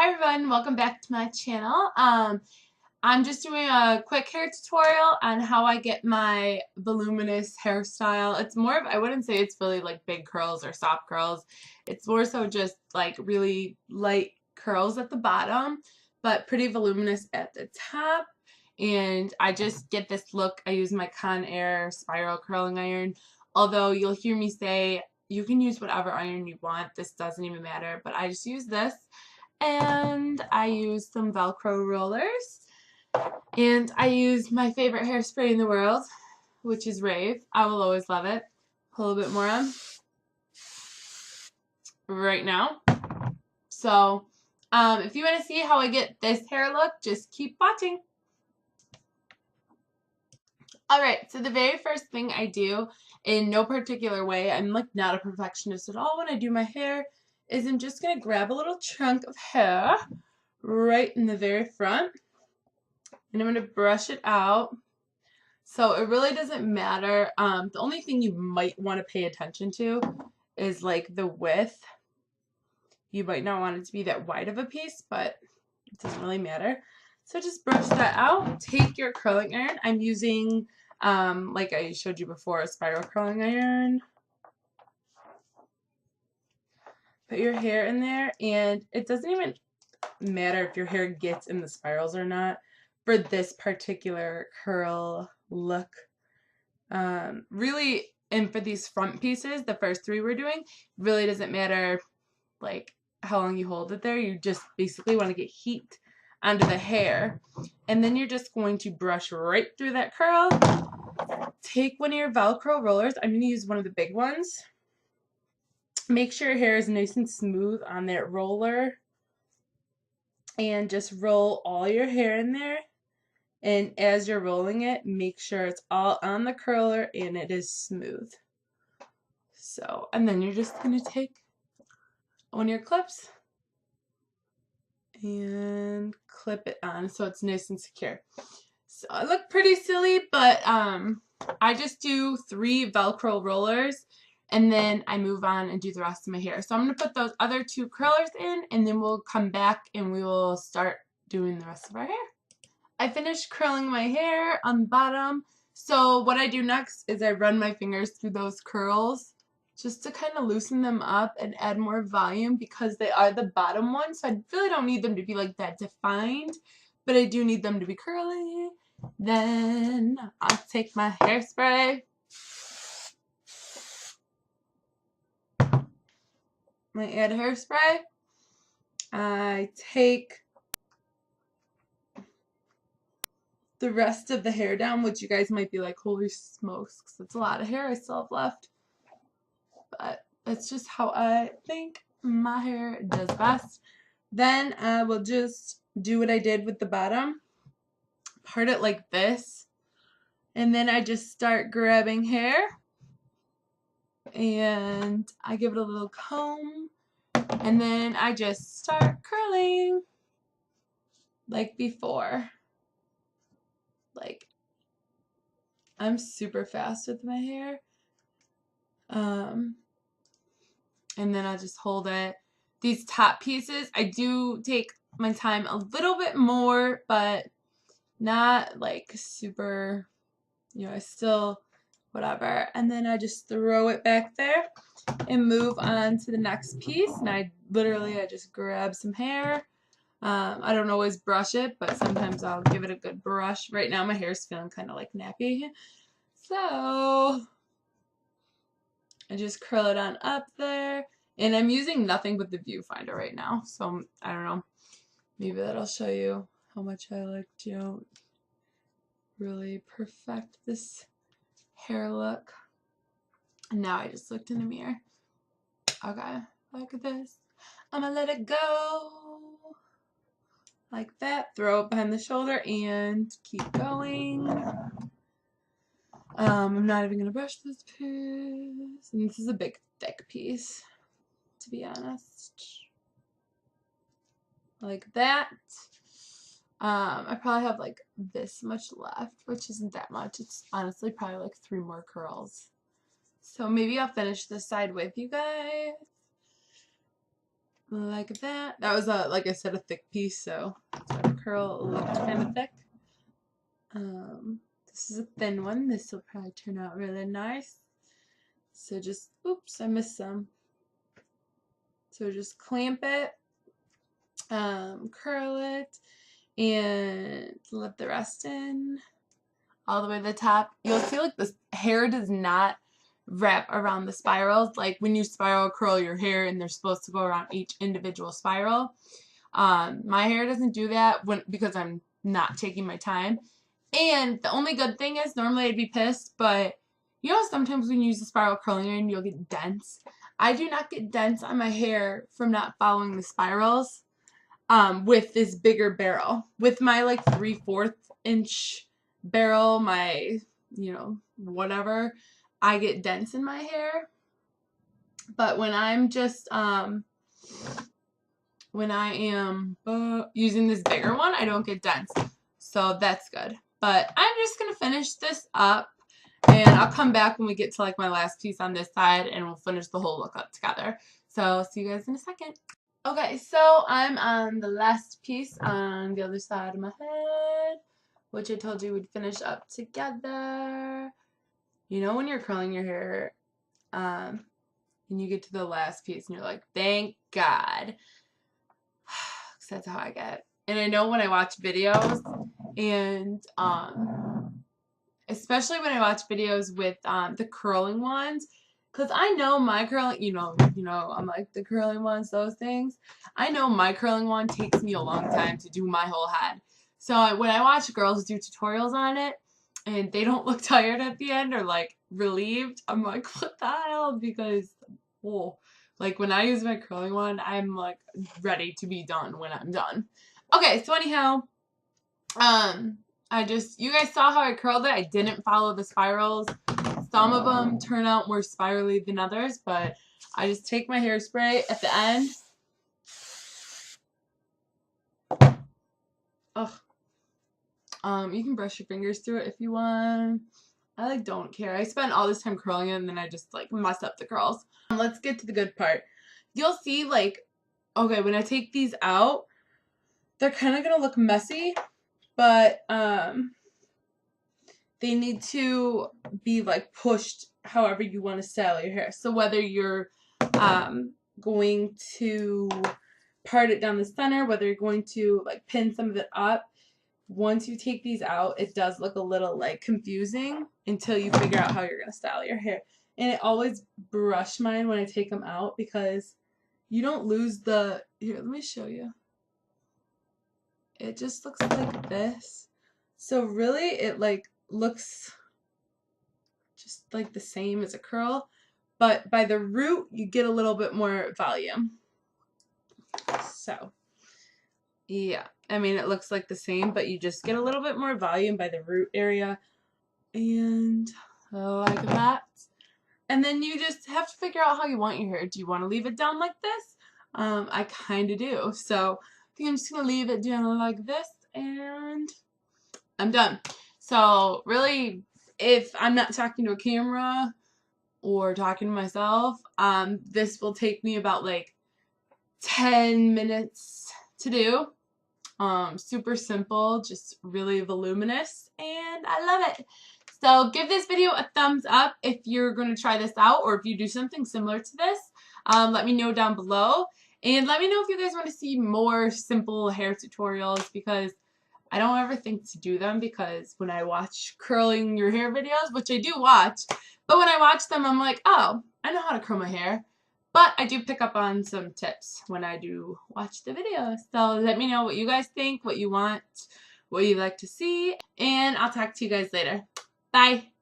Hi everyone, welcome back to my channel. I'm just doing a quick hair tutorial on how I get my voluminous hairstyle. It's more of, I wouldn't say it's really like big curls or soft curls. It's more so just like really light curls at the bottom, but pretty voluminous at the top. And I just get this look. I use my Conair spiral curling iron. Although you'll hear me say you can use whatever iron you want. This doesn't even matter, but I just use this. And I use some Velcro rollers, and I use my favorite hairspray in the world, which is RAVE. I will always love it. Pull a bit more on right now. So if you want to see how I get this hair look, just keep watching. Alright, so the very first thing I do, in no particular way, I'm like not a perfectionist at all when I do my hair, is I'm just going to grab a little chunk of hair right in the very front, and I'm going to brush it out. So it really doesn't matter. The only thing you might want to pay attention to is like the width. You might not want it to be that wide of a piece, but it doesn't really matter. So just brush that out. Take your curling iron. I'm using, like I showed you before, a spiral curling iron. Put your hair in there, and it doesn't even matter if your hair gets in the spirals or not for this particular curl look. Really, and for these front pieces, the first three we're doing, really doesn't matter like how long you hold it there. You just basically want to get heat onto the hair, and then you're just going to brush right through that curl. Take one of your Velcro rollers. I'm going to use one of the big ones. Make sure your hair is nice and smooth on that roller, and just roll all your hair in there. And as you're rolling it, make sure it's all on the curler and it is smooth. So, and then you're just going to take one of your clips and clip it on so it's nice and secure. So I look pretty silly, but I just do 3 Velcro rollers, and then I move on and do the rest of my hair. So I'm going to put those other 2 curlers in, and then we'll come back and we will start doing the rest of our hair. I finished curling my hair on the bottom. So what I do next is I run my fingers through those curls just to kind of loosen them up and add more volume, because they are the bottom ones. So I really don't need them to be like that defined, but I do need them to be curly. Then I'll take my hairspray. I add hairspray. I take the rest of the hair down, which you guys might be like, holy smokes, because it's a lot of hair I still have left. But that's just how I think my hair does best. Then I will just do what I did with the bottom. Part it like this. And then I just start grabbing hair. And I give it a little comb. And then I just start curling like before. Like, I'm super fast with my hair. And then I just hold it. These top pieces, I do take my time a little bit more, but not like super, you know, I still, whatever. And then I just throw it back there and move on to the next piece. And I just grab some hair. I don't always brush it, but sometimes I'll give it a good brush. Right now my hair is feeling kind of like nappy. So I just curl it on up there. And I'm using nothing but the viewfinder right now. So I don't know. Maybe that'll show you how much I like to really perfect this hair look. And now I just looked in the mirror. Okay, like this. I'm gonna let it go. Like that. Throw it behind the shoulder and keep going. I'm not even gonna brush this piece. And this is a big, thick piece, to be honest. Like that. I probably have like this much left, which isn't that much. It's honestly probably like 3 more curls. So maybe I'll finish this side with you guys. like that. That was a, like I said, a thick piece, so that's why the curl looked kind of thick. This is a thin one. This will probably turn out really nice. So just, oops, I missed some. So just clamp it, curl it, and let the rest in all the way to the top. You'll see like this hair does not wrap around the spirals. Like when you spiral curl your hair and they're supposed to go around each individual spiral. My hair doesn't do that because I'm not taking my time. And the only good thing is normally I'd be pissed, but you know sometimes when you use the spiral curling iron you'll get dents. I do not get dents on my hair from not following the spirals with this bigger barrel. With my like 3/4 inch barrel, my, you know, whatever, I get dents in my hair. But when I'm just when I am using this bigger one, I don't get dents. So that's good. But I'm just going to finish this up. And I'll come back when we get to like my last piece on this side. And we'll finish the whole look up together. So see you guys in a second. Okay, so I'm on the last piece on the other side of my head, which I told you we'd finish up together. You know when you're curling your hair and you get to the last piece and you're like, thank God. Because that's how I get. And I know when I watch videos and especially when I watch videos with the curling ones, because I know my curling, you know, I'm like the curling ones, those things. I know my curling one takes me a long time to do my whole head. So when I watch girls do tutorials on it and they don't look tired at the end or like relieved, I'm like, what the hell? Because, whoa. Like when I use my curling one, I'm like ready to be done when I'm done. Okay, so anyhow, you guys saw how I curled it. I didn't follow the spirals. Some of them turn out more spirally than others, but I just take my hairspray at the end. Ugh. You can brush your fingers through it if you want. I like don't care. I spent all this time curling it and then I just like mess up the curls. Let's get to the good part. You'll see like, okay, when I take these out, they're kind of going to look messy, but they need to be like pushed however you want to style your hair. So whether you're going to part it down the center, whether you're going to like pin some of it up, once you take these out, it does look a little like confusing until you figure out how you're going to style your hair. And I always brush mine when I take them out because you don't lose the, here, let me show you. It just looks like this. So really it like looks just like the same as a curl, but by the root you get a little bit more volume. So yeah, I mean it looks like the same, but you just get a little bit more volume by the root area, and like that. And then you just have to figure out how you want your hair. Do you want to leave it down like this? I kind of do. So I think I'm just going to leave it down like this, and I'm done. So really, if I'm not talking to a camera or talking to myself, this will take me about like 10 minutes to do. Super simple, just really voluminous, and I love it. So give this video a thumbs up if you're going to try this out, or if you do something similar to this. Let me know down below, and let me know if you guys want to see more simple hair tutorials, because I don't ever think to do them, because when I watch curling your hair videos, which I do watch, but when I watch them I'm like, oh, I know how to curl my hair. But I do pick up on some tips when I do watch the videos. So let me know what you guys think, what you want, what you'd like to see, and I'll talk to you guys later. Bye!